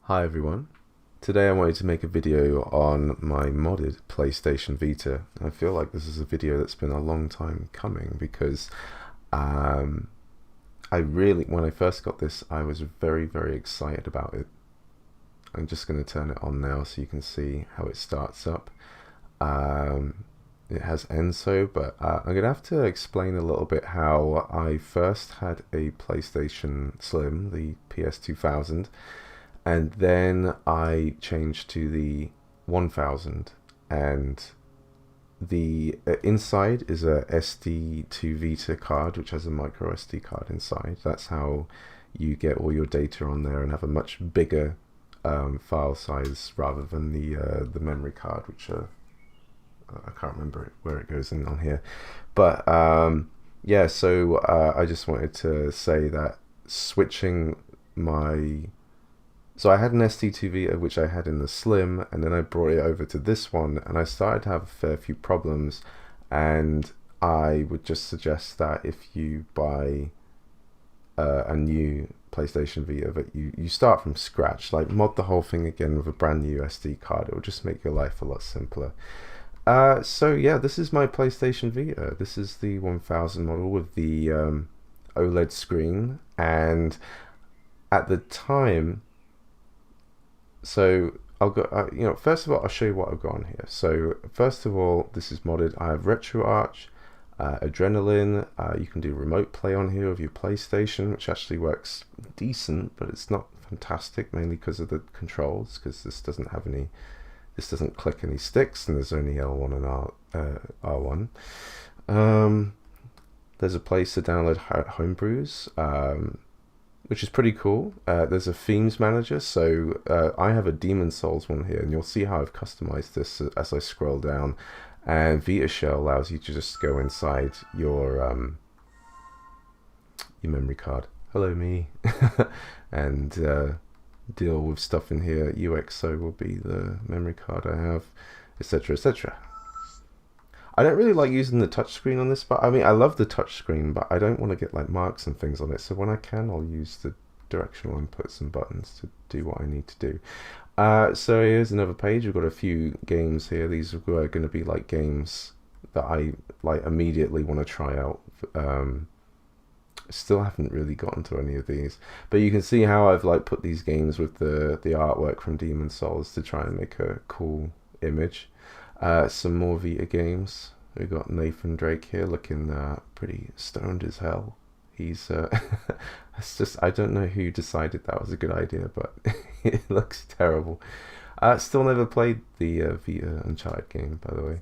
Hi everyone. Today I wanted to make a video on my modded PlayStation Vita. I feel like this is a video that's been a long time coming because um, when I first got this, I was very excited about it. I'm just going to turn it on now so you can see how it starts up. Um, it has Enso, but I'm going to have to explain a little bit how I first had a PlayStation Slim, the PS2000, and then I changed to the 1000, and the inside is a SD2 Vita card which has a micro SD card inside. That's how you get all your data on there and have a much bigger file size rather than the memory card, which I can't remember where it goes in on here. But yeah, so I just wanted to say that switching my so I had an ST2 Vita, which I had in the Slim, and then I brought it over to this one, and I started to have a fair few problems. And I would just suggest that if you buy a new PlayStation Vita, that you start from scratch, like mod the whole thing again with a brand new SD card. It will just make your life a lot simpler. So yeah, this is my PlayStation Vita. This is the 1000 model with the OLED screen, and at the time, so I'll go, first of all, I'll show you what I've got on here. So first of all, this is modded. I have Retroarch, Adrenalaine. You can do remote play on here with your PlayStation, which actually works decent, but it's not fantastic, mainly because of the controls, because this doesn't click any sticks, and there's only L1 and R1. There's a place to download homebrews, which is pretty cool. There's a themes manager, so I have a Demon Souls one here, and you'll see how I've customized this as I scroll down. And Vita Shell allows you to just go inside your memory card. Hello, me. And deal with stuff in here. UXO will be the memory card I have, etc, etc. I don't really like using the touchscreen on this, but I mean, I love the touchscreen, but I don't want to get like marks and things on it. So when I can, I'll use the directional inputs and buttons to do what I need to do. So here's another page. We've got a few games here. These are going to be like games that I like immediately want to try out. Still haven't really gotten to any of these, but you can see how I've like put these games with the artwork from Demon Souls to try and make a cool image. Some more Vita games. We've got Nathan Drake here looking pretty stoned as hell. He's it's just, I don't know who decided that was a good idea, but it looks terrible. Still never played the Vita Uncharted game, by the way.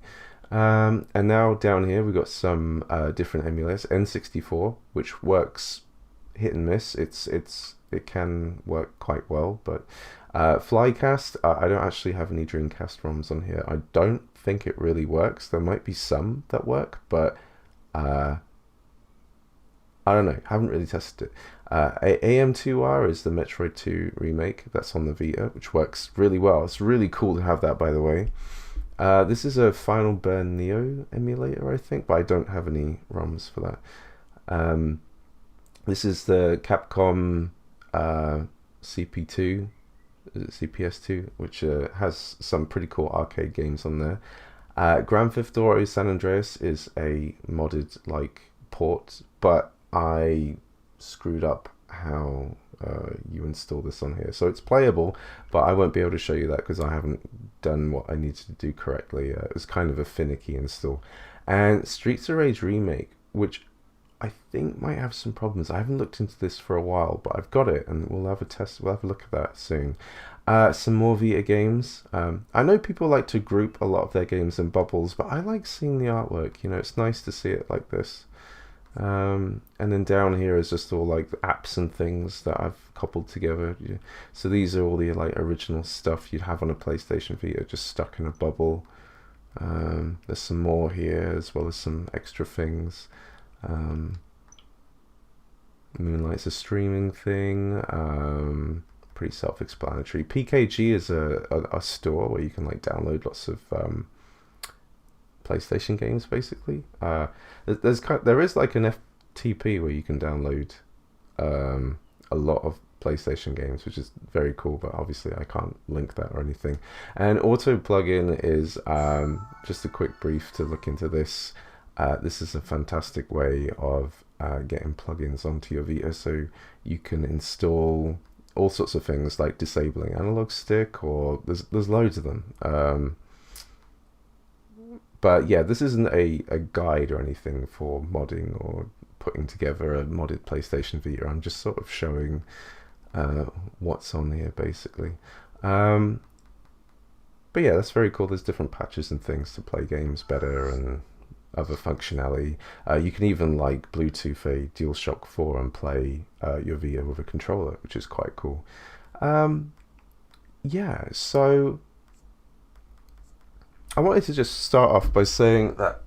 And now down here we've got some different emulators. N64, which works hit and miss. It can work quite well, but Flycast, I don't actually have any Dreamcast ROMs on here. I don't think it really works. There might be some that work, but I don't know. Haven't really tested it. AM2R is the Metroid 2 remake that's on the Vita, which works really well. It's really cool to have that, by the way. This is a Final Burn Neo emulator, I think, but I don't have any ROMs for that. This is the Capcom CP2, CPS2, which has some pretty cool arcade games on there. Grand Theft Auto San Andreas is a modded like port, but I screwed up how you install this on here. So it's playable, but I won't be able to show you that because I haven't done what I needed to do correctly. It was kind of a finicky install. And Streets of Rage Remake, which I think might have some problems. I haven't looked into this for a while, but I've got it, and we'll have a test. We'll have a look at that soon. Some more Vita games. I know people like to group a lot of their games in bubbles, but I like seeing the artwork. You know, it's nice to see it like this. And then down here is just all like apps and things that I've coupled together. So these are all the like original stuff you'd have on a PlayStation Vita, just stuck in a bubble. There's some more here, as well as some extra things. Moonlight's a streaming thing. Pretty self-explanatory. PKG is a store where you can like download lots of PlayStation games, basically. There is like an FTP where you can download a lot of PlayStation games, which is very cool, but obviously I can't link that or anything. And auto plugin is just a quick brief to look into this. This is a fantastic way of getting plugins onto your Vita, so you can install all sorts of things like disabling analog stick, or there's loads of them. But yeah, this isn't a guide or anything for modding or putting together a modded PlayStation Vita. I'm just sort of showing what's on here, basically. But yeah, that's very cool. There's different patches and things to play games better and other functionality. You can even like Bluetooth a DualShock 4 and play your Vita with a controller, which is quite cool. Yeah, so I wanted to just start off by saying that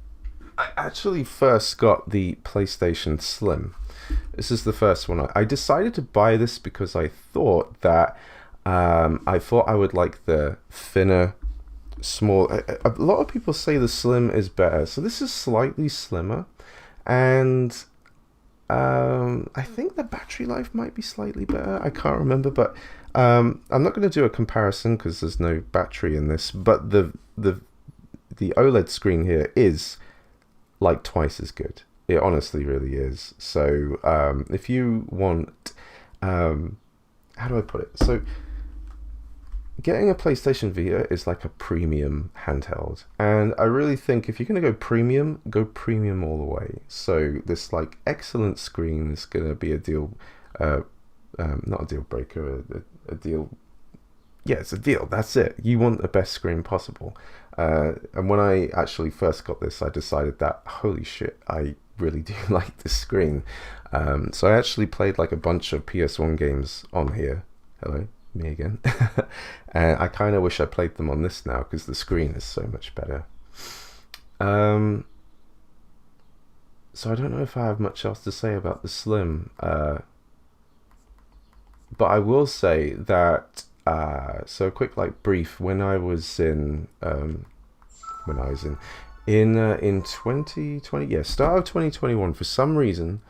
I actually first got the PlayStation Slim. This is the first one. I decided to buy this because I thought that I would like the thinner, small. A lot of people say the Slim is better, so this is slightly slimmer, and I think the battery life might be slightly better. I can't remember, but I'm not going to do a comparison because there's no battery in this. But the OLED screen here is like twice as good. It honestly really is. So if you want, how do I put it? So getting a PlayStation Vita is like a premium handheld, and I really think if you're going to go premium all the way. So this like excellent screen is going to be a deal, not a deal breaker, a deal. Yeah, it's a deal. That's it. You want the best screen possible. And when I actually first got this, I decided that, holy shit, I really do like this screen. So I actually played like a bunch of PS1 games on here. Hello, me again. And I kind of wish I played them on this now because the screen is so much better. So I don't know if I have much else to say about the Slim. But I will say that so a quick like brief. When I was in 2020, yeah, start of 2021, for some reason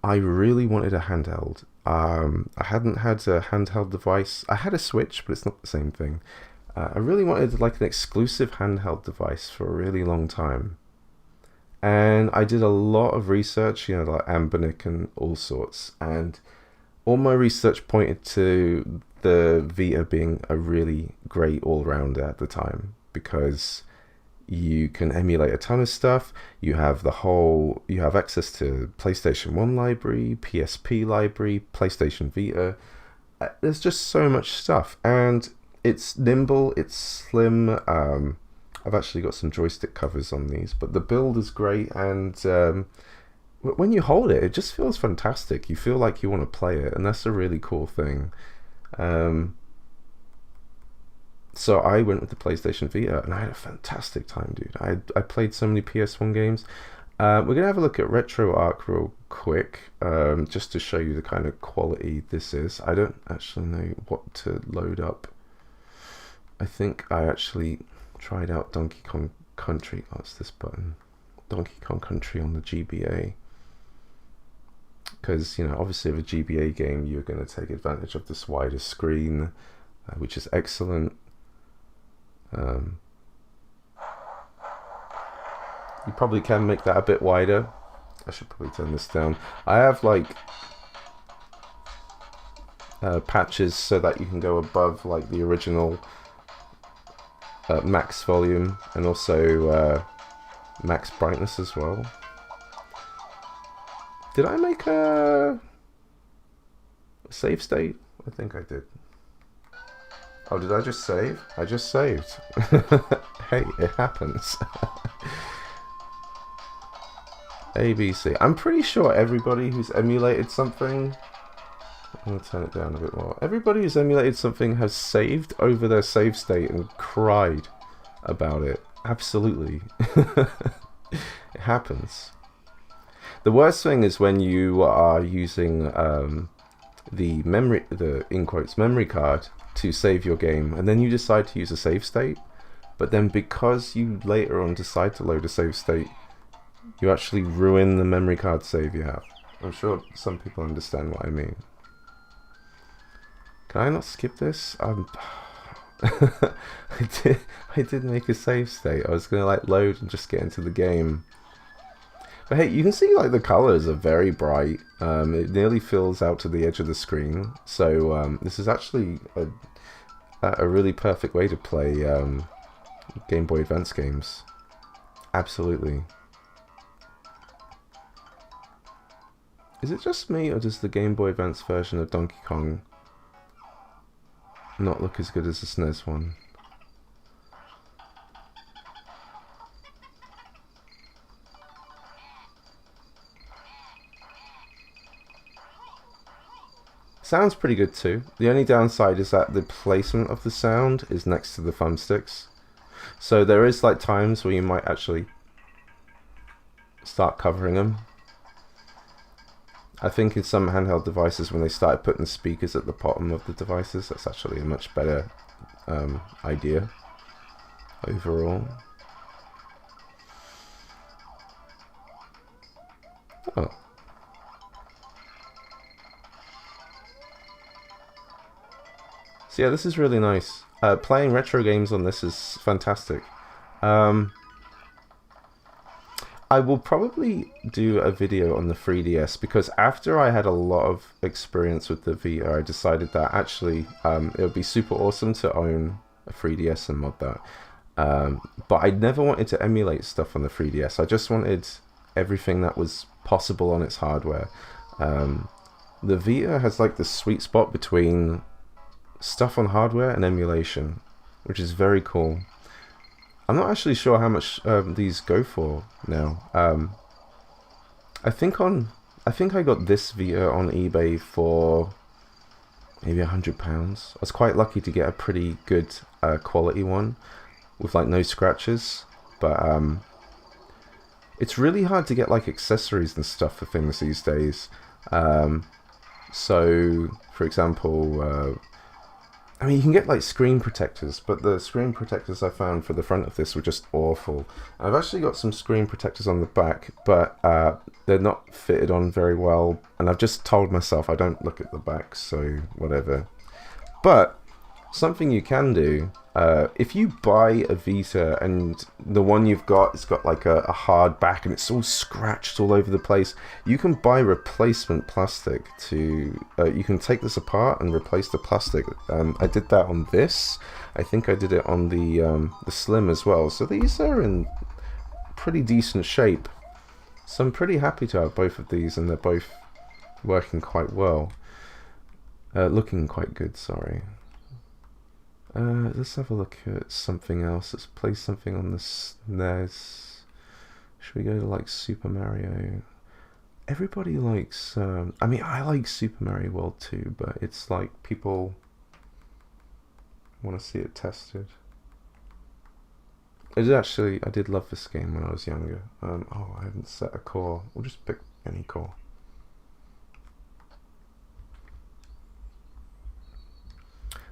I really wanted a handheld. I hadn't had a handheld device. I had a Switch, but it's not the same thing. I really wanted like an exclusive handheld device for a really long time, and I did a lot of research, you know, like Ambonic and all sorts, and all my research pointed to the Vita being a really great all-rounder at the time, because you can emulate a ton of stuff. You have access to PlayStation 1 library, PSP library, PlayStation Vita. There's just so much stuff, and it's nimble, it's slim. I've actually got some joystick covers on these, but the build is great, and when you hold it, it just feels fantastic. You feel like you want to play it, and that's a really cool thing. So I went with the PlayStation Vita, and I had a fantastic time, dude. I played so many PS1 games. We're going to have a look at Retroarch real quick, just to show you the kind of quality this is. I don't actually know what to load up. I think I actually tried out Donkey Kong Country. Oh, it's this button. Donkey Kong Country on the GBA. Because, you know, obviously with a GBA game, you're going to take advantage of this wider screen, which is excellent. You probably can make that a bit wider. I should probably turn this down. I have like patches so that you can go above like the original max volume, and also max brightness as well. Did I make a save state? I think I did. Oh, did I just save? I just saved. Hey, it happens. ABC. I'm pretty sure everybody who's emulated something... I'm going to turn it down a bit more. Everybody who's emulated something has saved over their save state and cried about it. Absolutely. It happens. The worst thing is when you are using the in quotes memory card to save your game, and then you decide to use a save state, but then because you later on decide to load a save state, you actually ruin the memory card save you have. I'm sure some people understand what I mean. Can I not skip this? I did make a save state. I was gonna like load and just get into the game. But hey, you can see like the colors are very bright. It nearly fills out to the edge of the screen. So this is actually a really perfect way to play Game Boy Advance games. Absolutely. Is it just me, or does the Game Boy Advance version of Donkey Kong not look as good as the SNES one? Sounds pretty good too. The only downside is that the placement of the sound is next to the thumbsticks. So there is like times where you might actually start covering them. I think in some handheld devices, when they started putting the speakers at the bottom of the devices, that's actually a much better idea overall. Oh. So yeah, this is really nice. Playing retro games on this is fantastic. I will probably do a video on the 3DS, because after I had a lot of experience with the Vita, I decided that actually it would be super awesome to own a 3DS and mod that. But I never wanted to emulate stuff on the 3DS. I just wanted everything that was possible on its hardware. The Vita has like the sweet spot between stuff on hardware and emulation, which is very cool. I'm not actually sure how much these go for now. I think I got this Vita on eBay for maybe £100. I was quite lucky to get a pretty good quality one with like no scratches. But it's really hard to get like accessories and stuff for things these days. So, for example, I mean, you can get like screen protectors, but the screen protectors I found for the front of this were just awful. I've actually got some screen protectors on the back, but they're not fitted on very well, and I've just told myself I don't look at the back, so whatever. But something you can do, if you buy a Vita and the one you've got has got like a hard back and it's all scratched all over the place, you can buy replacement plastic to, you can take this apart and replace the plastic. I did that on this. I think I did it on the Slim as well. So these are in pretty decent shape. So I'm pretty happy to have both of these, and they're both working quite well. Looking quite good, sorry. Let's have a look at something else. Let's play something on the SNES. Should we go to like Super Mario? Everybody likes, I mean, I like Super Mario World too, but it's like people want to see it tested. I did love this game when I was younger. Oh, I haven't set a core. We'll just pick any core.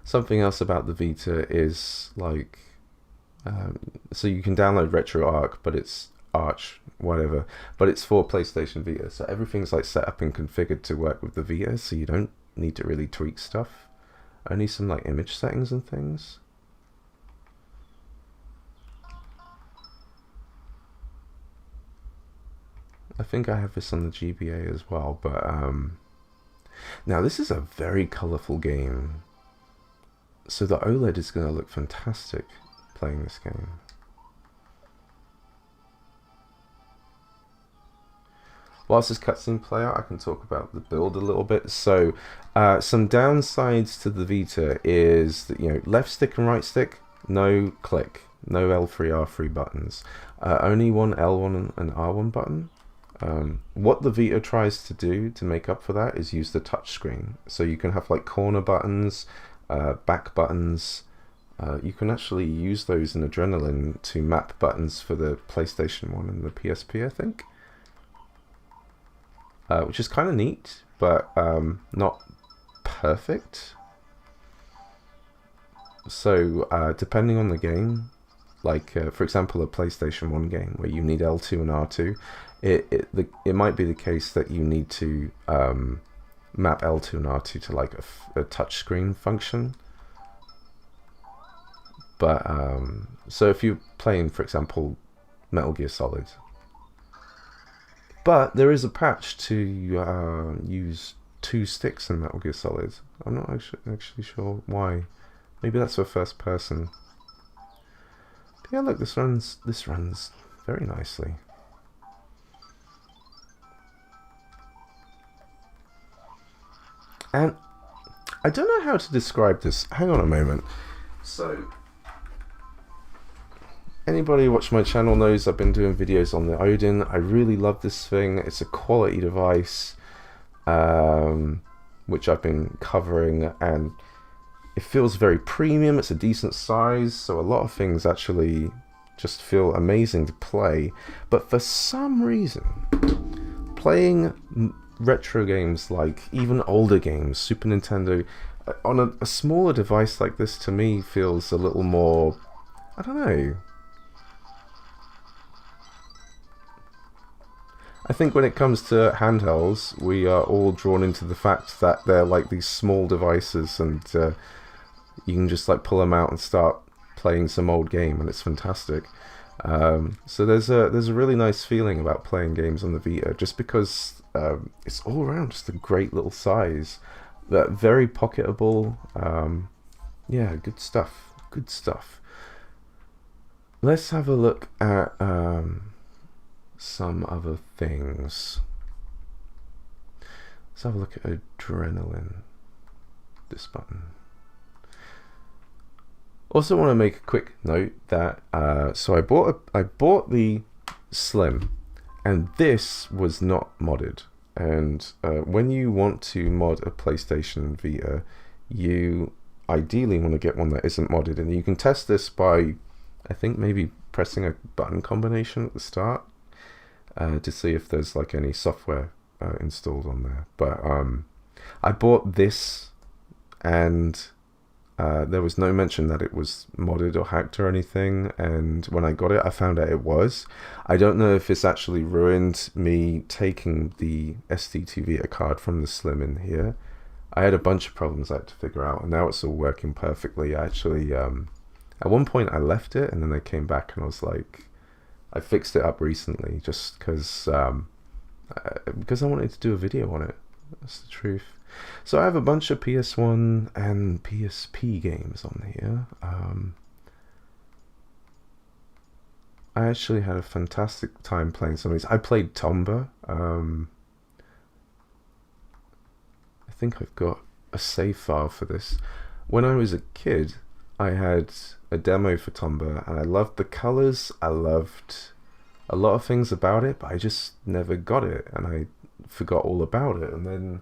Something else about the Vita is like, so you can download Retroarch, but it's Arch, whatever, but it's for PlayStation Vita. So everything's like set up and configured to work with the Vita, so you don't need to really tweak stuff. Only some like image settings and things. I think I have this on the GBA as well, but now this is a very colourful game. So the OLED is going to look fantastic playing this game. Whilst this cutscene play out, I can talk about the build a little bit. So some downsides to the Vita is that, you know, left stick and right stick, no click, no L3, R3 buttons. Only one L1 and R1 button. What the Vita tries to do to make up for that is use the touch screen. So you can have like corner buttons, back buttons. You can actually use those in Adrenlaine to map buttons for the PlayStation 1 and the PSP, I think. Which is kind of neat, but not perfect. So depending on the game, like for example a PlayStation 1 game where you need L2 and R2, it might be the case that you need to map L2 and R2 to like a touchscreen function. But so if you're playing, for example, Metal Gear Solid, but there is a patch to use 2 sticks in Metal Gear Solid. I'm not actually sure why. Maybe that's for first person. But yeah, look, this runs very nicely. And I don't know how to describe this. Hang on a moment. So, anybody who watched my channel knows I've been doing videos on the Odin. I really love this thing. It's a quality device, which I've been covering, and it feels very premium. It's a decent size, so a lot of things actually just feel amazing to play. But for some reason, playing retro games, like even older games, Super Nintendo, on a smaller device like this, to me feels a little more, I don't know. I think when it comes to handhelds, we are all drawn into the fact that they're like these small devices, and you can just like pull them out and start playing some old game, and it's fantastic. So there's a really nice feeling about playing games on the Vita, just because it's all around just a great little size, very pocketable. Yeah, good stuff. Good stuff. Let's have a look at some other things. Let's have a look at Adrenlaine. This button. Also want to make a quick note that so I bought the Slim, and this was not modded. And when you want to mod a PlayStation Vita, you ideally want to get one that isn't modded, and you can test this by, I think, maybe pressing a button combination at the start to see if there's like any software installed on there. But I bought this, and there was no mention that it was modded or hacked or anything, and when I got it, I found out it was. I don't know if it's actually ruined me taking the SDT Vita card from the Slim in here. I had a bunch of problems I had to figure out, and now it's all working perfectly. I actually, at one point I left it, and then I came back and I was like, I fixed it up recently just because I wanted to do a video on it. That's the truth. So I have a bunch of PS1 and PSP games on here. I actually had a fantastic time playing some of these. I played Tomba. I think I've got a save file for this. When I was a kid, I had a demo for Tomba, and I loved the colors. I loved a lot of things about it, but I just never got it, and I forgot all about it. And then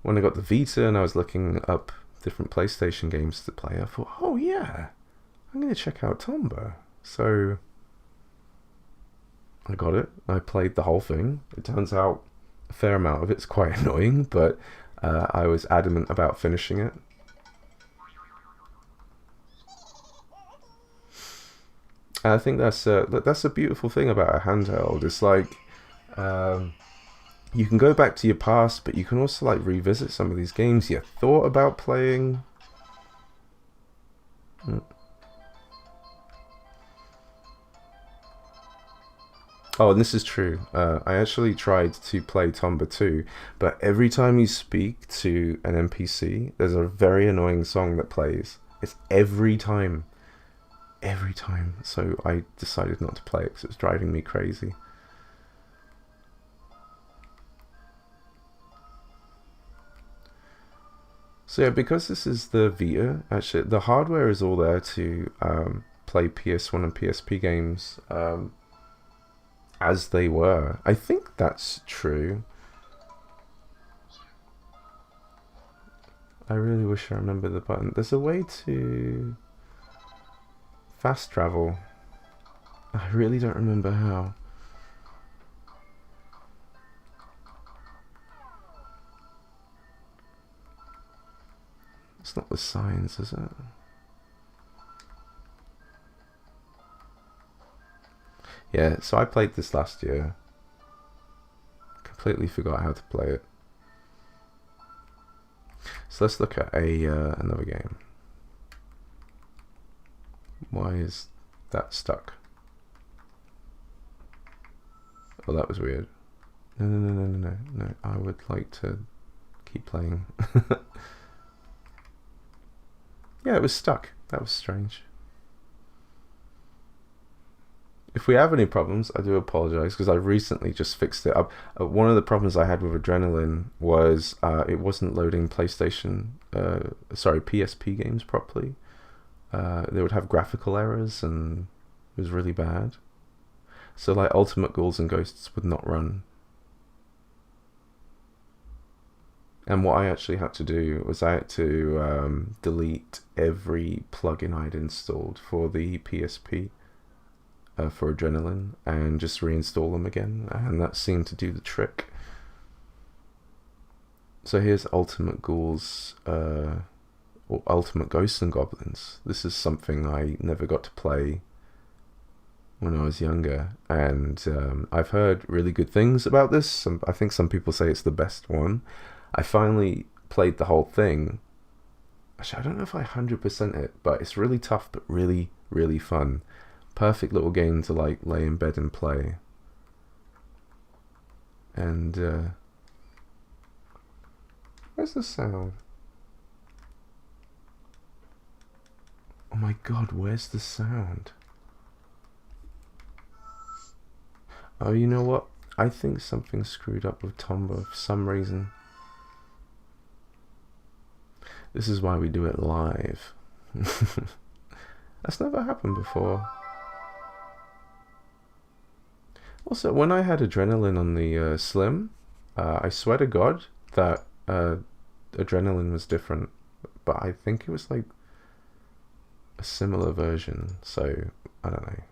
when I got the Vita and I was looking up different PlayStation games to play, I thought, oh yeah, I'm going to check out Tomba. So I got it. I played the whole thing. It turns out a fair amount of it's quite annoying, but I was adamant about finishing it. And I think that's a beautiful thing about a handheld. It's like you can go back to your past, but you can also like revisit some of these games you thought about playing. Oh, and this is true. I actually tried to play Tomba 2, but every time you speak to an NPC, there's a very annoying song that plays. It's every time. Every time. So I decided not to play it because it was driving me crazy. So yeah, because this is the Vita, actually the hardware is all there to play PS1 and PSP games as they were. I think that's true. I really wish I remember the button. There's a way to fast travel. I really don't remember how. It's not the signs, is it? Yeah, so I played this last year. Completely forgot how to play it. So let's look at another game. Why is that stuck? Oh, that was weird. No. I would like to keep playing. Yeah, it was stuck. That was strange. If we have any problems, I do apologize, because I recently just fixed it up. One of the problems I had with Adrenlaine was it wasn't loading PSP games properly. They would have graphical errors, and it was really bad. So like Ultimate Ghouls and Ghosts would not run. And what I actually had to do was I had to delete every plugin I'd installed for the PSP for Adrenlaine and just reinstall them again, and that seemed to do the trick. So here's Ultimate Ghouls, or Ultimate Ghosts and Goblins. This is something I never got to play when I was younger, and I've heard really good things about this. I think some people say it's the best one. I finally played the whole thing. Actually, I don't know if I 100% it, but it's really tough, but really, really fun. Perfect little game to like lay in bed and play. And where's the sound? Oh my god, where's the sound? Oh, you know what? I think something screwed up with Tomba for some reason. This is why we do it live. That's never happened before. Also, when I had Adrenlaine on the Slim, I swear to God that Adrenlaine was different, but I think it was like a similar version, so I don't know.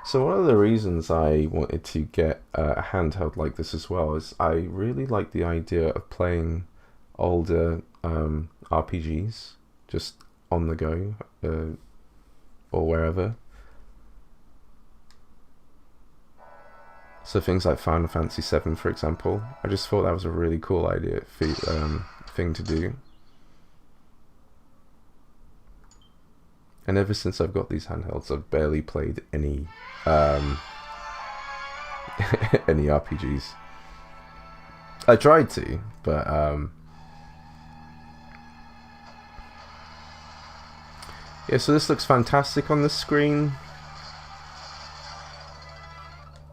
So one of the reasons I wanted to get a handheld like this as well is I really like the idea of playing older RPGs just on the go or wherever. So things like Final Fantasy VII, for example. I just thought that was a really cool idea, thing to do. And ever since I've got these handhelds, I've barely played any any RPGs. I tried to, but yeah. So this looks fantastic on the screen,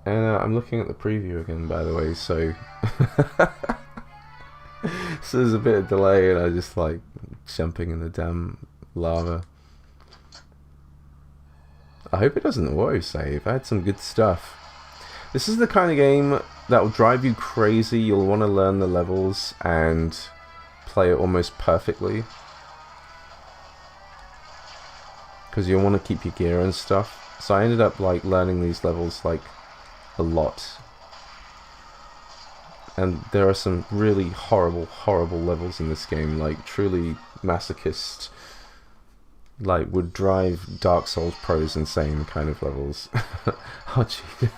and I'm looking at the preview again, by the way. So so there's a bit of delay, and I just like jumping in the damn lava. I hope it doesn't auto-save. I had some good stuff. This is the kind of game that will drive you crazy. You'll want to learn the levels and play it almost perfectly, because you'll want to keep your gear and stuff. So I ended up like learning these levels like a lot. And there are some really horrible levels in this game, like truly masochist, like would drive Dark Souls pros insane kind of levels. Oh gee.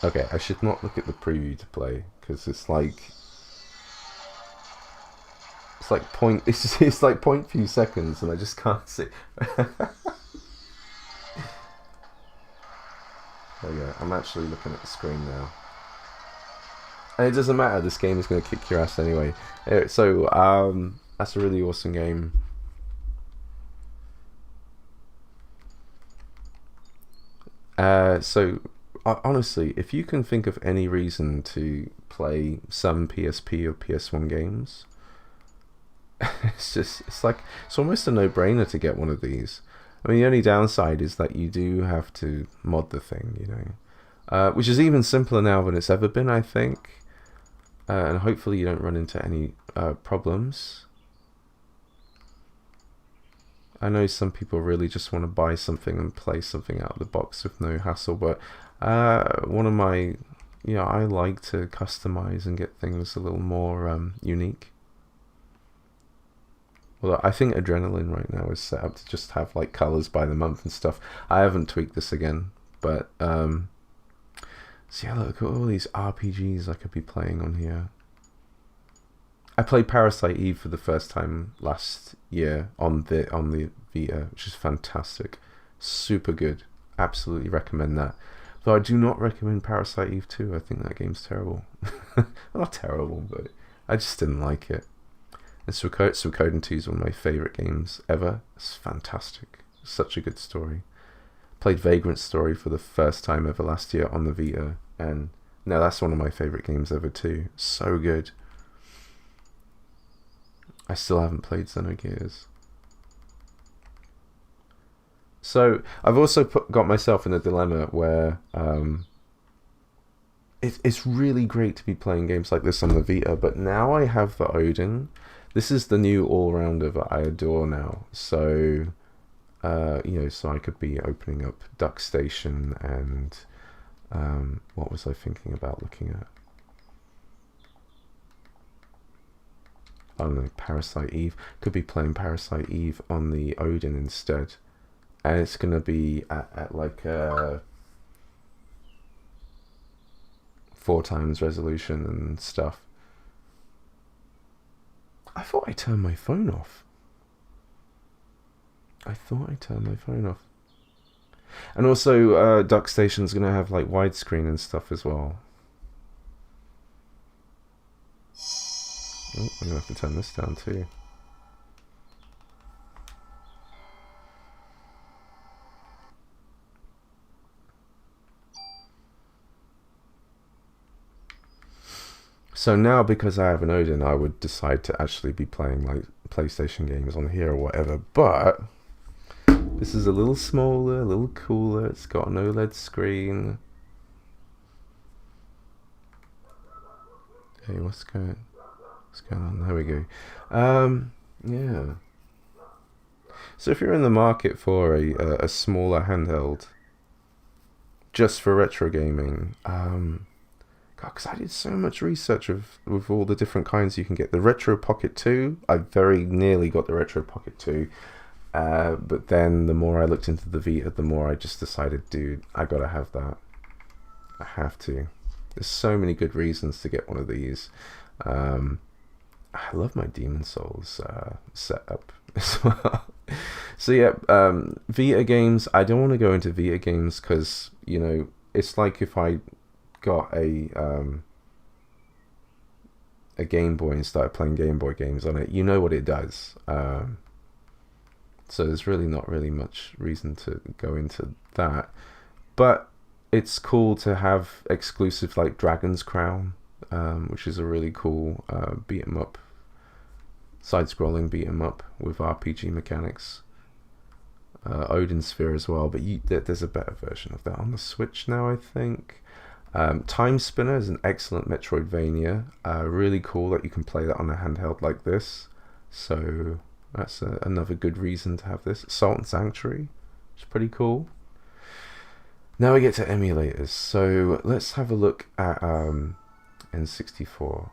Okay, I should not look at the preview to play, because it's like it's like point few seconds and I just can't see. There we go. I'm actually looking at the screen now. And it doesn't matter, this game is going to kick your ass anyway. So, that's a really awesome game. So, honestly, if you can think of any reason to play some PSP or PS1 games, it's almost a no-brainer to get one of these. I mean, the only downside is that you do have to mod the thing, you know, which is even simpler now than it's ever been, I think. And hopefully you don't run into any problems. I know some people really just want to buy something and play something out of the box with no hassle, but one of my, I like to customize and get things a little more unique. Well, I think Adrenalaine right now is set up to just have like colors by the month and stuff. I haven't tweaked this again, but so yeah, look at all these RPGs I could be playing on here. I played Parasite Eve for the first time last year on the Vita, which is fantastic, super good. Absolutely recommend that. Though I do not recommend Parasite Eve 2. I think that game's terrible. Well, not terrible, but I just didn't like it. And Suikoden 2 is one of my favourite games ever. It's fantastic. Such a good story. Played Vagrant Story for the first time ever last year on the Vita, and no, that's one of my favourite games ever too. So good. I still haven't played Xenogears. So I've also got myself in a dilemma where it's really great to be playing games like this on the Vita, but now I have the Odin. This is the new all-rounder that I adore now. So, you know, so I could be opening up Duck Station and what was I thinking about looking at? I don't know, Parasite Eve. Could be playing Parasite Eve on the Odin instead. And it's going to be at like 4x resolution and stuff. I thought I turned my phone off. And also, Duck Station's going to have like widescreen and stuff as well. Oh, I'm going to have to turn this down too. So now, because I have an Odin, I would decide to actually be playing like PlayStation games on here or whatever, but this is a little smaller, a little cooler, it's got an OLED screen. Hey, what's going on? There we go. Yeah. So if you're in the market for a smaller handheld, just for retro gaming, God, because I did so much research with all the different kinds you can get. The Retro Pocket 2, I very nearly got the Retro Pocket 2, but then the more I looked into the Vita, the more I just decided, dude, I gotta have that. I have to. There's so many good reasons to get one of these. I love my Demon Souls setup as well. So yeah, Vita games, I don't want to go into Vita games because, you know, it's like if I got a Game Boy and started playing Game Boy games on it, you know what it does. So there's really not really much reason to go into that. But it's cool to have exclusive like Dragon's Crown, which is a really cool beat 'em up, side-scrolling beat 'em up with RPG mechanics. Odin Sphere as well, but there's a better version of that on the Switch now, I think. Time Spinner is an excellent Metroidvania. Really cool that you can play that on a handheld like this. So that's another good reason to have this. Salt and Sanctuary, which is pretty cool. Now we get to emulators. So let's have a look at N64.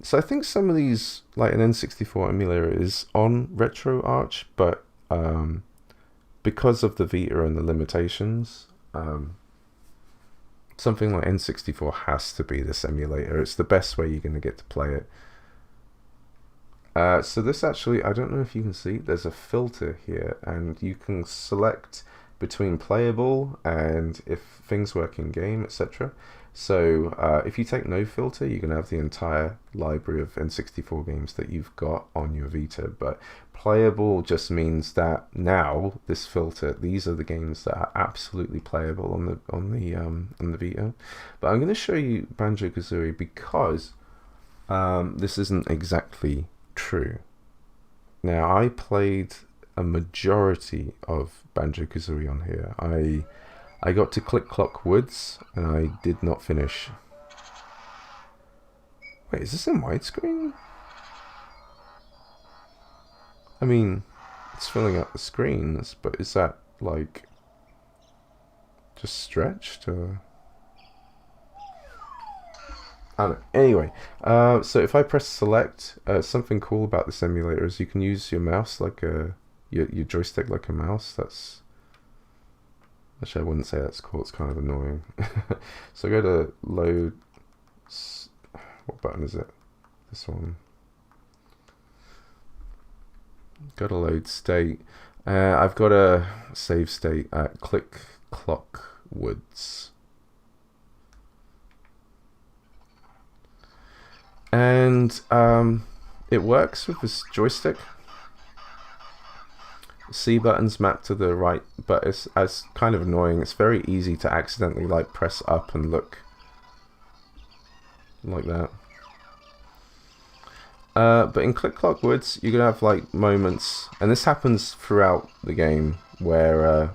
So I think some of these, like an N64 emulator is on Retroarch, but because of the Vita and the limitations, something like N64 has to be this emulator. It's the best way you're going to get to play it. So this actually, I don't know if you can see, there's a filter here, and you can select between playable and if things work in game, etc. So if you take no filter, you can have the entire library of N64 games that you've got on your Vita. But playable just means that now this filter, these are the games that are absolutely playable on the Vita. But I'm going to show you Banjo-Kazooie because this isn't exactly true. Now I played a majority of Banjo-Kazooie on here. I got to Click Clock Woods and I did not finish. Wait, is this in widescreen? I mean, it's filling up the screens, but is that like just stretched or? I don't know. Anyway, so if I press select, something cool about this emulator is you can use your mouse like your joystick like a mouse. That's actually, I wouldn't say that's cool. It's kind of annoying. So go to load. What button is it? This one. Got to load state. I've got a save state at Click Clock Woods. And it works with this joystick. C button's mapped to the right, but it's kind of annoying. It's very easy to accidentally like press up and look like that. But in Click Clock Woods, you're gonna have like moments, and this happens throughout the game, where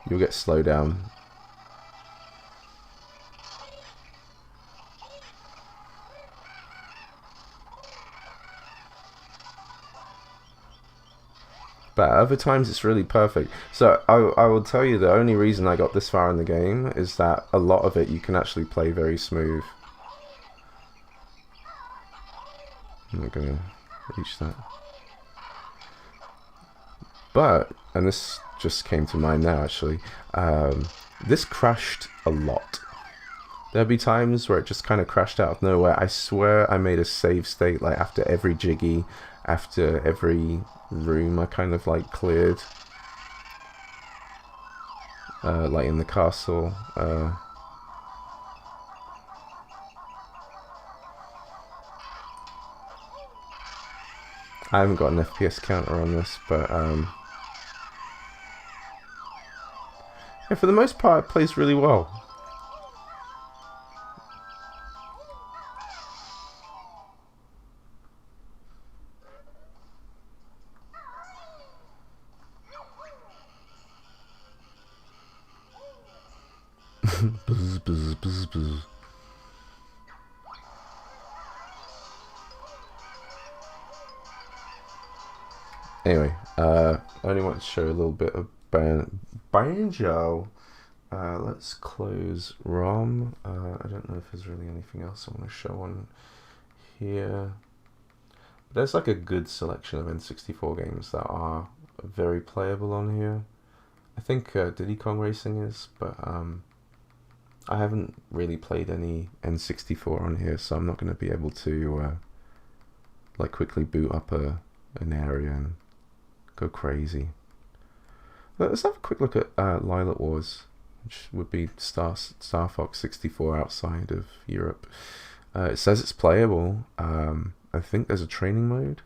you'll get slowed down. But other times it's really perfect. So I will tell you the only reason I got this far in the game is that a lot of it you can actually play very smooth. I'm not gonna reach that. But, and this just came to mind now actually, this crashed a lot. There'd be times where it just kind of crashed out of nowhere. I swear I made a save state like after every jiggy, after every room I kind of like cleared. Like in the castle. I haven't got an FPS counter on this, but yeah, for the most part it plays really well. Buzz, buzz, buzz, buzz. Anyway, I only want to show a little bit of banjo. Let's close ROM. I don't know if there's really anything else I want to show on here. But there's like a good selection of N64 games that are very playable on here. I think Diddy Kong Racing is, but I haven't really played any N64 on here, so I'm not going to be able to like quickly boot up an area and go crazy. But let's have a quick look at Lilac Wars, which would be Star Fox 64 outside of Europe. It says it's playable. I think there's a training mode.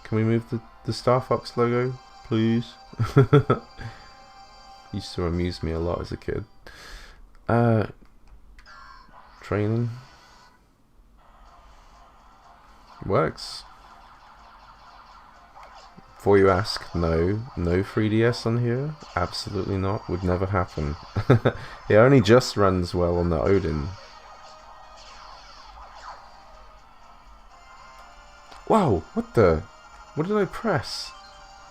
Can we move the Star Fox logo, please? Used to amuse me a lot as a kid. Training. Works. Before you ask, no 3DS on here? Absolutely not. Would never happen. It only just runs well on the Odin. Wow, what did I press?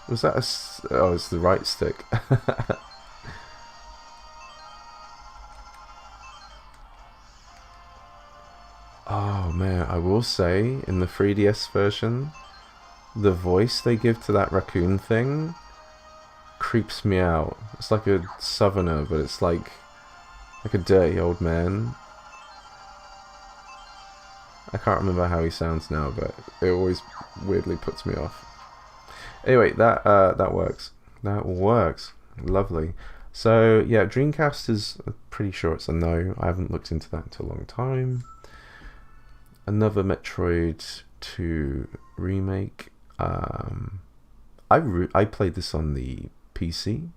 Was that oh, it's the right stick. Oh man, I will say, in the 3DS version, the voice they give to that raccoon thing creeps me out. It's like a southerner, but it's like a dirty old man. I can't remember how he sounds now, but it always weirdly puts me off. Anyway, that works. That works. Lovely. So yeah, Dreamcast is pretty sure it's a no. I haven't looked into that in a long time. Another Metroid 2 remake. I played this on the PC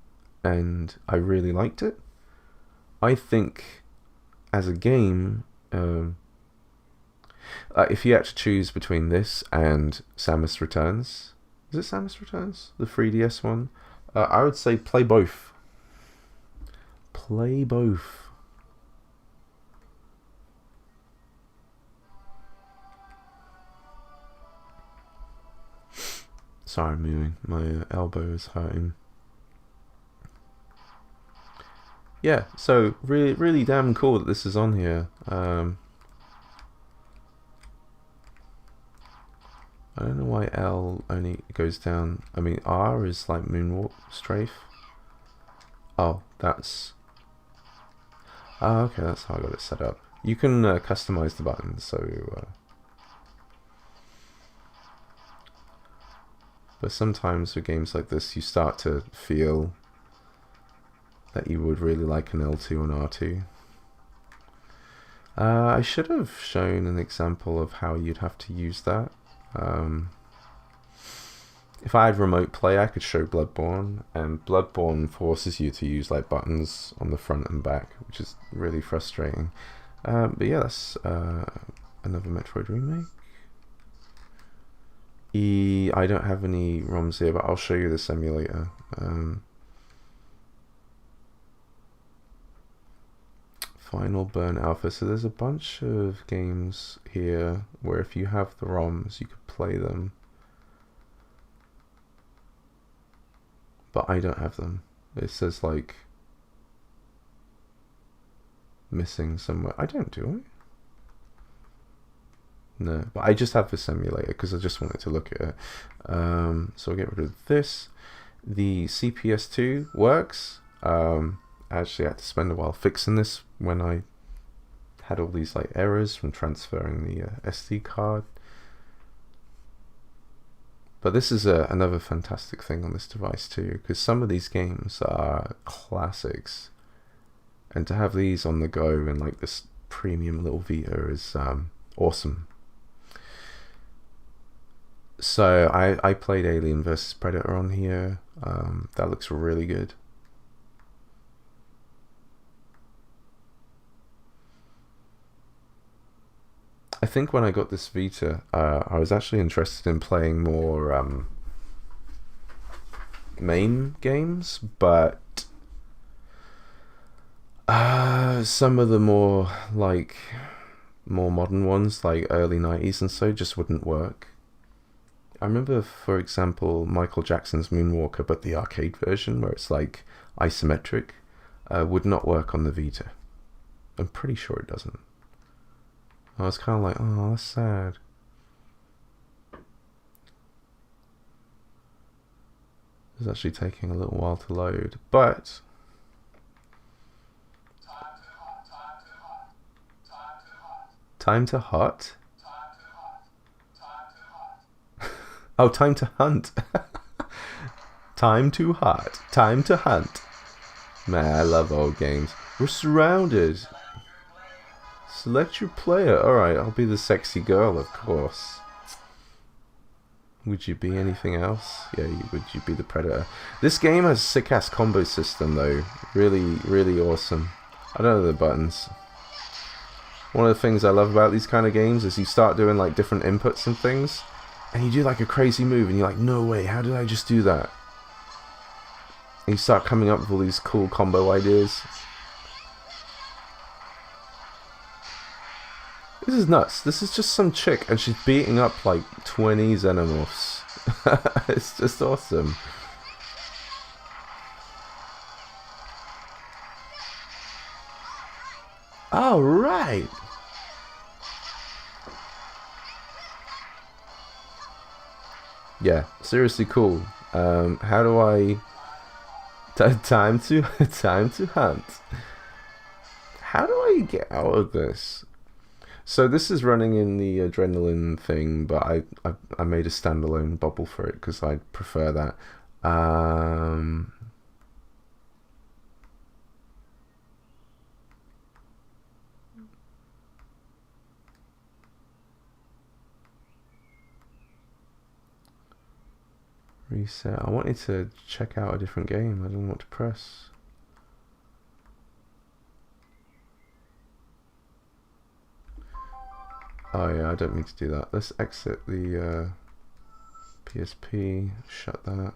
and I really liked it. I think as a game, if you had to choose between this and Samus Returns, is it Samus Returns? The 3DS one? I would say play both. Play both. Sorry, I'm moving. My elbow is hurting. yeah, so really damn cool that this is on here. I don't know why L only goes down. I mean, R is like moonwalk strafe. Oh, that's... Oh, okay, that's how I got it set up. You can customize the buttons, so... but sometimes with games like this, you start to feel that you would really like an L2 and R2. I should have shown an example of how you'd have to use that. If I had remote play, I could show Bloodborne, and Bloodborne forces you to use like buttons on the front and back, which is really frustrating. But yeah, that's another Metroid remake. I don't have any ROMs here, but I'll show you this emulator. Final Burn Alpha. So there's a bunch of games here where if you have the ROMs, you could play them. But I don't have them. It says like missing somewhere. I don't, do I? No, but I just have this emulator because I just wanted to look at it. So I'll get rid of this. The CPS2 works. Actually, I had to spend a while fixing this when I had all these like errors from transferring the SD card. But this is another fantastic thing on this device too, because some of these games are classics, and to have these on the go in like this premium little Vita is awesome. So I played Alien vs Predator on here. That looks really good. I think when I got this Vita, I was actually interested in playing more MAME games, but some of the more modern ones, like early 90s and so, just wouldn't work. I remember, for example, Michael Jackson's Moonwalker, but the arcade version, where it's like isometric, would not work on the Vita. I'm pretty sure it doesn't. I was kind of like, oh, that's sad. It's actually taking a little while to load, but... Time to hot? Oh, time to hunt. Time to hot. Time to hunt. Man, I love old games. We're surrounded. Select your player. Alright, I'll be the sexy girl, of course. Would you be anything else? Yeah, would you be the Predator? This game has a sick-ass combo system, though. Really, really awesome. I don't know the buttons. One of the things I love about these kind of games is you start doing like different inputs and things, and you do like a crazy move, and you're like, no way, how did I just do that? And you start coming up with all these cool combo ideas. This is nuts. This is just some chick, and she's beating up like 20 xenomorphs. It's just awesome. All right. Yeah, seriously cool. How do I... time to hunt. How do I get out of this? So this is running in the Adrenlaine thing, but I made a standalone bubble for it because I prefer that. Reset. I wanted to check out a different game. I don't know what to press. Oh yeah, I don't mean to do that. Let's exit the PSP, shut that.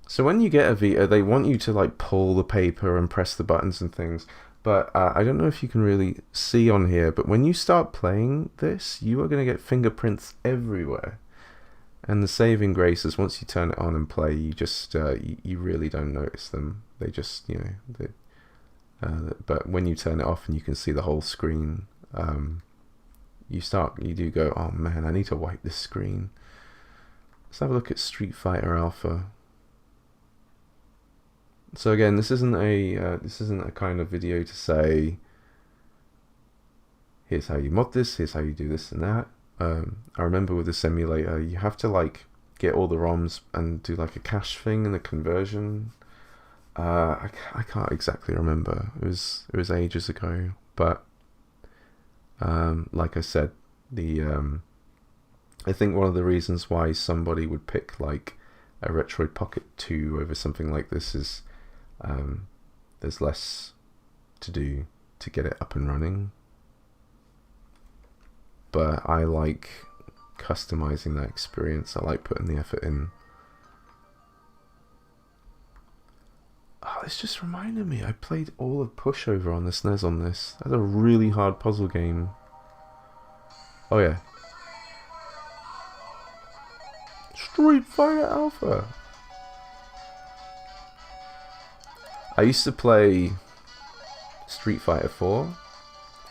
So when you get a Vita, they want you to like pull the paper and press the buttons and things. But I don't know if you can really see on here, but when you start playing this, you are going to get fingerprints everywhere. And the saving grace is once you turn it on and play, you just you really don't notice them. They just, you know, but when you turn it off and you can see the whole screen, you do go, oh man, I need to wipe this screen. Let's have a look at Street Fighter Alpha. So again, this isn't a kind of video to say, here's how you mod this, here's how you do this and that. I remember with this emulator, you have to like get all the ROMs and do like a cache thing and a conversion. I can't exactly remember. It was ages ago, but like I said, I think one of the reasons why somebody would pick like a Retroid Pocket 2 over something like this is there's less to do to get it up and running. But I like customizing that experience. I like putting the effort in. Oh, this just reminded me. I played all of Pushover on the SNES on this. That's a really hard puzzle game. Oh yeah. Street Fighter Alpha. I used to play Street Fighter 4,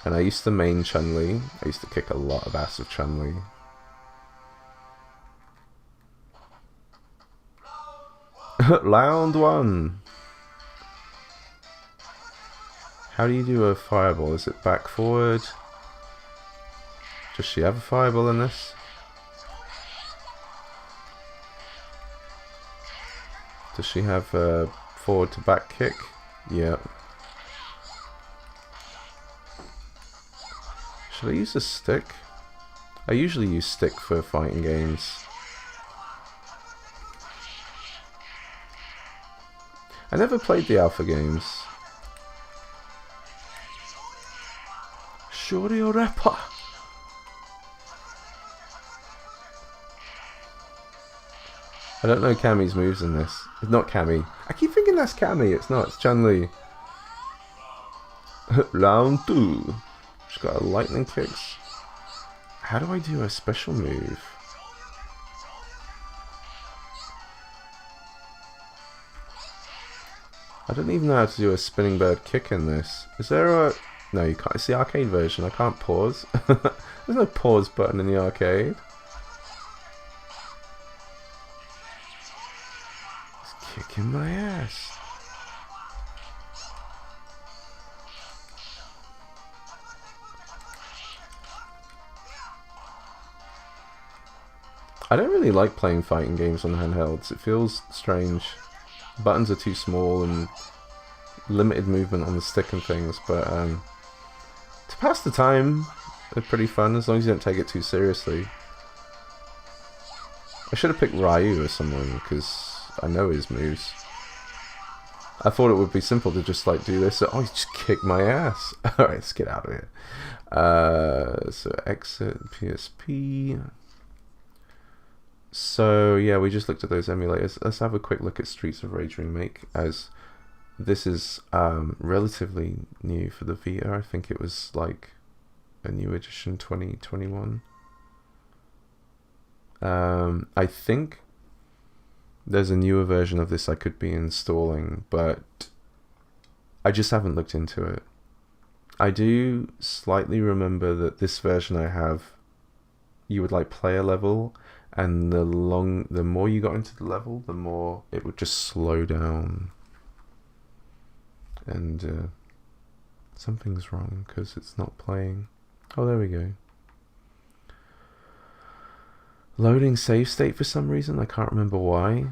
and I used to main Chun-Li. I used to kick a lot of ass with Chun-Li. Round 1. How do you do a fireball? Is it back, forward? Does she have a fireball in this? Does she have a forward to back kick? Yep. Should I use a stick? I usually use stick for fighting games. I never played the Alpha games. Shoryo Rapper. I don't know Kami's moves in this. It's not Kami. I keep thinking that's Kami. It's not. It's Chun-Li. Round 2. She's got a lightning kicks. How do I do a special move? I don't even know how to do a spinning bird kick in this. Is there a... No, you can't. It's the arcade version. I can't pause. There's no pause button in the arcade. It's kicking my ass. I don't really like playing fighting games on handhelds. It feels strange. Buttons are too small and limited movement on the stick and things, but to pass the time, they're pretty fun as long as you don't take it too seriously. I should have picked Ryu or someone because I know his moves. I thought it would be simple to just like do this. Oh, he just kicked my ass. Alright, let's get out of here. So exit PSP. So yeah, we just looked at those emulators. Let's have a quick look at Streets of Rage Remake, as this is relatively new for the Vita. I think it was like a new edition 2021. I think there's a newer version of this I could be installing, but I just haven't looked into it. I do slightly remember that this version I have, you would like play a level, and the more you got into the level, the more it would just slow down. And something's wrong because it's not playing. Oh, there we go. Loading save state for some reason. I can't remember why.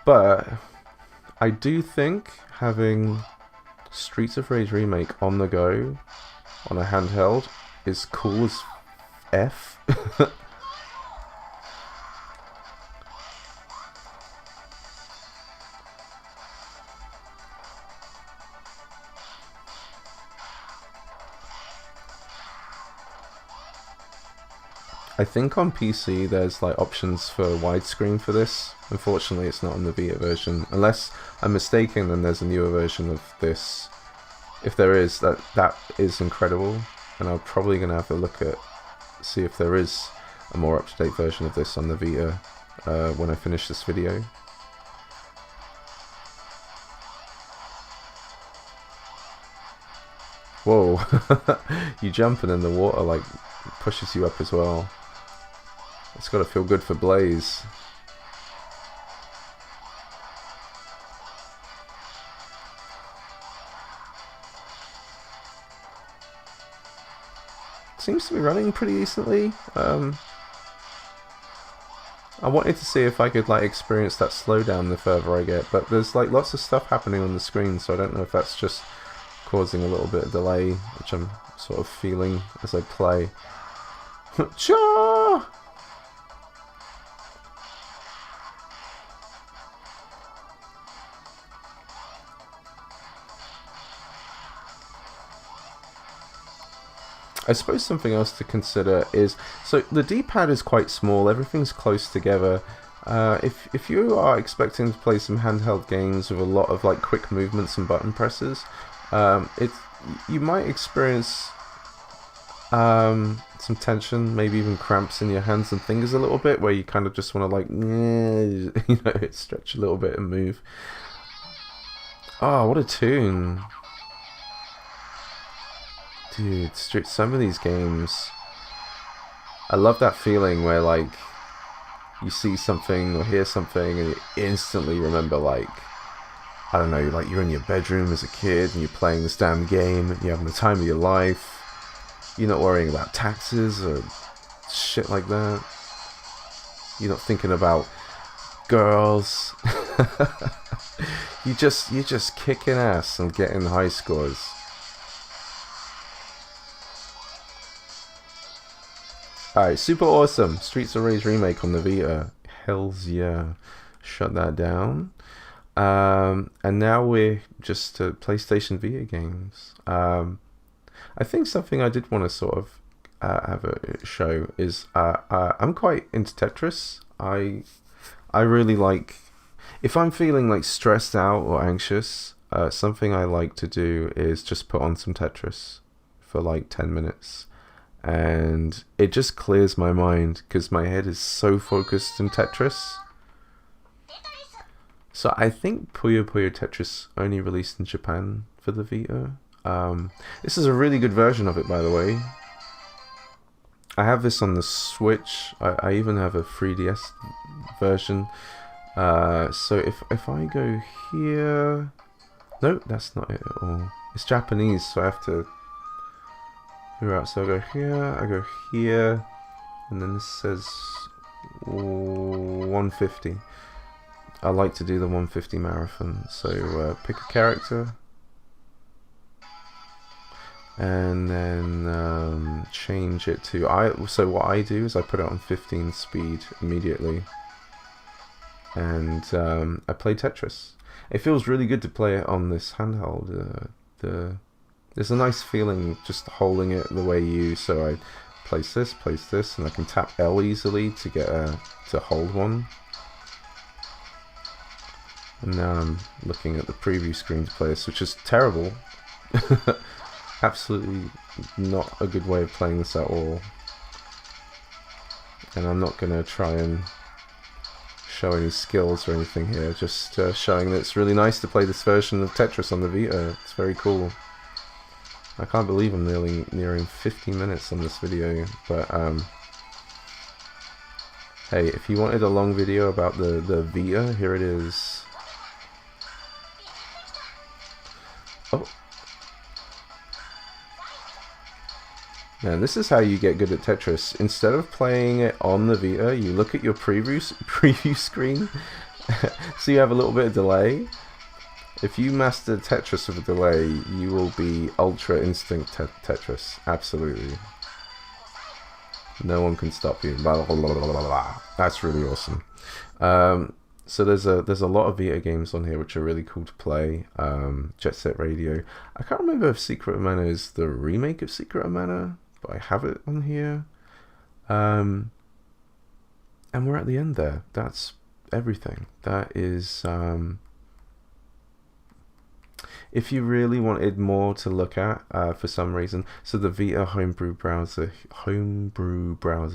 But I do think having Streets of Rage Remake on the go on a handheld is cool as F. I think on PC there's like options for widescreen for this. Unfortunately, it's not on the Vita version. Unless I'm mistaken, then there's a newer version of this. If there is, that is incredible, and I'm probably gonna have to look at see if there is a more up-to-date version of this on the Vita when I finish this video. Whoa, you jump and then the water like pushes you up as well. It's got to feel good for Blaze. Seems to be running pretty decently. I wanted to see if I could like experience that slowdown the further I get, but there's like lots of stuff happening on the screen, so I don't know if that's just causing a little bit of delay, which I'm sort of feeling as I play. Cha! I suppose something else to consider is, so the D-pad is quite small, everything's close together. If you are expecting to play some handheld games with a lot of like quick movements and button presses, you might experience some tension, maybe even cramps in your hands and fingers a little bit, where you kind of just want to like, you know, stretch a little bit and move. Oh, what a tune. Dude, some of these games, I love that feeling where like you see something or hear something and you instantly remember, like, I don't know, like you're in your bedroom as a kid and you're playing this damn game and you're having the time of your life. You're not worrying about taxes or shit like that. You're not thinking about girls. You're just kicking ass and getting high scores. Alright, super awesome. Streets of Rage remake on the Vita. Hells yeah. Shut that down. And now we're just to PlayStation Vita games. I think something I did want to sort of have a show is I'm quite into Tetris. I really like, if I'm feeling like stressed out or anxious, something I like to do is just put on some Tetris for like 10 minutes. And it just clears my mind because my head is so focused in Tetris. So I think Puyo Tetris only released in Japan for the Vita. This is a really good version of it, by the way. I have this on the Switch. I even have a 3DS version. So if I go here... No, that's not it at all. It's Japanese, so I have to... So I go here, and then this says 150. I like to do the 150 marathon, so pick a character, and then change it to, so what I do is I put it on 15 speed immediately, and I play Tetris. It feels really good to play it on this handheld. There's a nice feeling just holding it the way you. So I place this, and I can tap L easily to get to hold one. And now I'm looking at the preview screen to play this, which is terrible. Absolutely not a good way of playing this at all. And I'm not gonna try and show any skills or anything here. Just showing that it's really nice to play this version of Tetris on the Vita. It's very cool. I can't believe I'm nearing 50 minutes on this video, but hey, if you wanted a long video about the Vita, here it is. Oh. Now this is how you get good at Tetris. Instead of playing it on the Vita, you look at your preview screen, so you have a little bit of delay. If you master Tetris with a delay, you will be Ultra Instinct Tetris. Absolutely. No one can stop you. Blah, blah, blah, blah, blah. That's really awesome. So there's a lot of Vita games on here which are really cool to play. Jet Set Radio. I can't remember if Secret of Mana is the remake of Secret of Mana, but I have it on here. And we're at the end there. That's everything. That is... If you really wanted more to look at for some reason, so the Vita homebrew browser,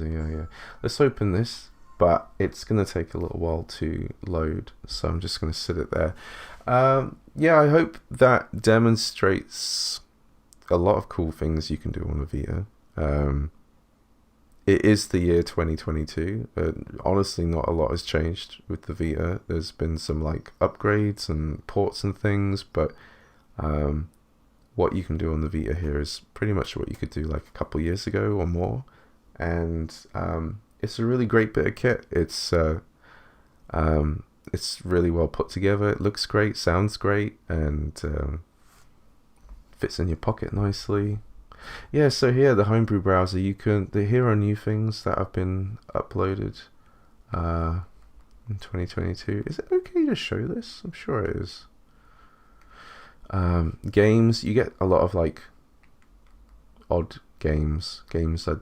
yeah. Let's open this, but it's gonna take a little while to load, so I'm just gonna sit it there. Yeah, I hope that demonstrates a lot of cool things you can do on a Vita. It is the year 2022. Honestly, not a lot has changed with the Vita. There's been some like upgrades and ports and things, but what you can do on the Vita here is pretty much what you could do like a couple years ago or more. And it's a really great bit of kit. It's really well put together. It looks great, sounds great, and fits in your pocket nicely. Yeah, so here, the Homebrew Browser, here are new things that have been uploaded in 2022. Is it okay to show this? I'm sure it is. Games, you get a lot of like odd games I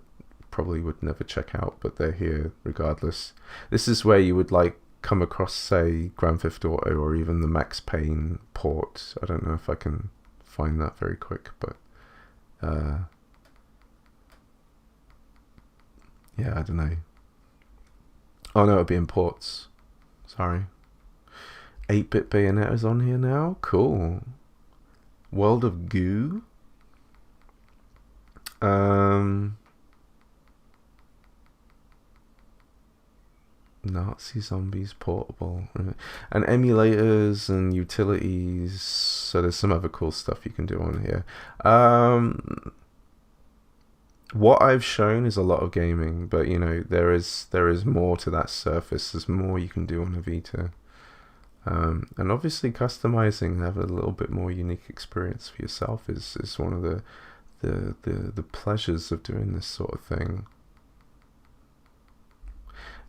probably would never check out, but they're here regardless. This is where you would like come across, say, Grand Theft Auto or even the Max Payne port. I don't know if I can find that very quick, but yeah, I don't know. Oh no, it'll be in ports. Sorry. 8-bit Bayonetta's on here now. Cool. World of Goo. Nazi Zombies portable, and emulators and utilities. So there's some other cool stuff you can do on here. What I've shown is a lot of gaming, but you know, there is more to that surface. There's more you can do on a Vita, and obviously customizing, have a little bit more unique experience for yourself is one of the pleasures of doing this sort of thing.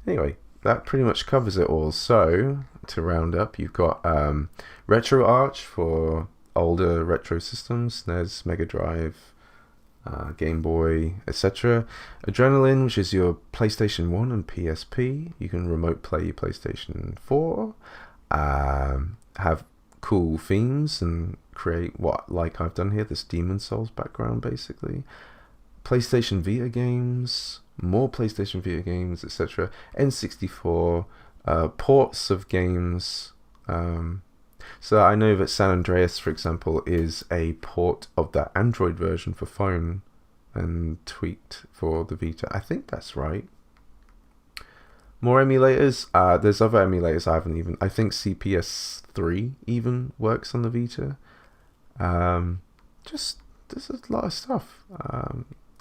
Anyway, that pretty much covers it all. So, to round up, you've got Retroarch for older retro systems, NES, Mega Drive, Game Boy, etc. Adrenlaine, which is your PlayStation 1 and PSP. You can remote play your PlayStation 4, have cool themes and create what, like I've done here, this Demon Souls background basically. PlayStation Vita games, more PlayStation Vita games, etc. N64, ports of games. So I know that San Andreas, for example, is a port of the Android version for phone and tweaked for the Vita. I think that's right. More emulators. There's other emulators I haven't even... I think CPS3 even works on the Vita. Just, there's a lot of stuff.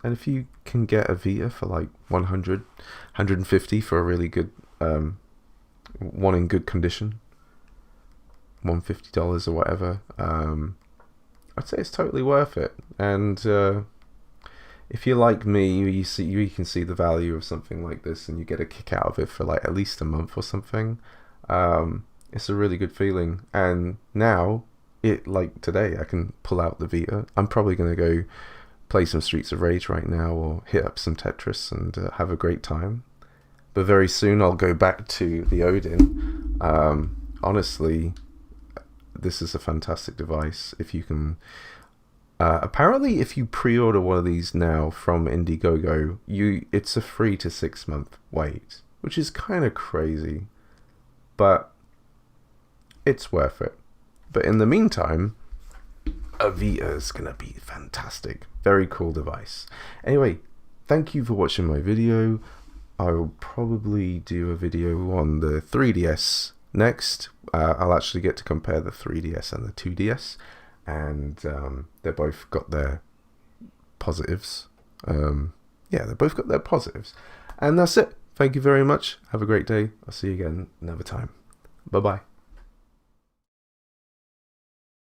And if you can get a Vita for like 100, 150 for a really good, one in good condition, $150 or whatever, I'd say it's totally worth it. And if you're like me, you can see the value of something like this, and you get a kick out of it for like at least a month or something. It's a really good feeling. And now, like today, I can pull out the Vita. I'm probably gonna go play some Streets of Rage right now, or hit up some Tetris and have a great time. But very soon I'll go back to the Odin. Honestly, this is a fantastic device. If you can, apparently, if you pre-order one of these now from Indiegogo, it's a 3 to 6 month wait, which is kind of crazy, but it's worth it. But in the meantime, a Vita is gonna be fantastic. Very cool device. Anyway, thank you for watching my video. I will probably do a video on the 3DS next. I'll actually get to compare the 3DS and the 2DS, and they both got their positives. Yeah, they both got their positives. And that's it. Thank you very much. Have a great day. I'll see you again another time. Bye bye.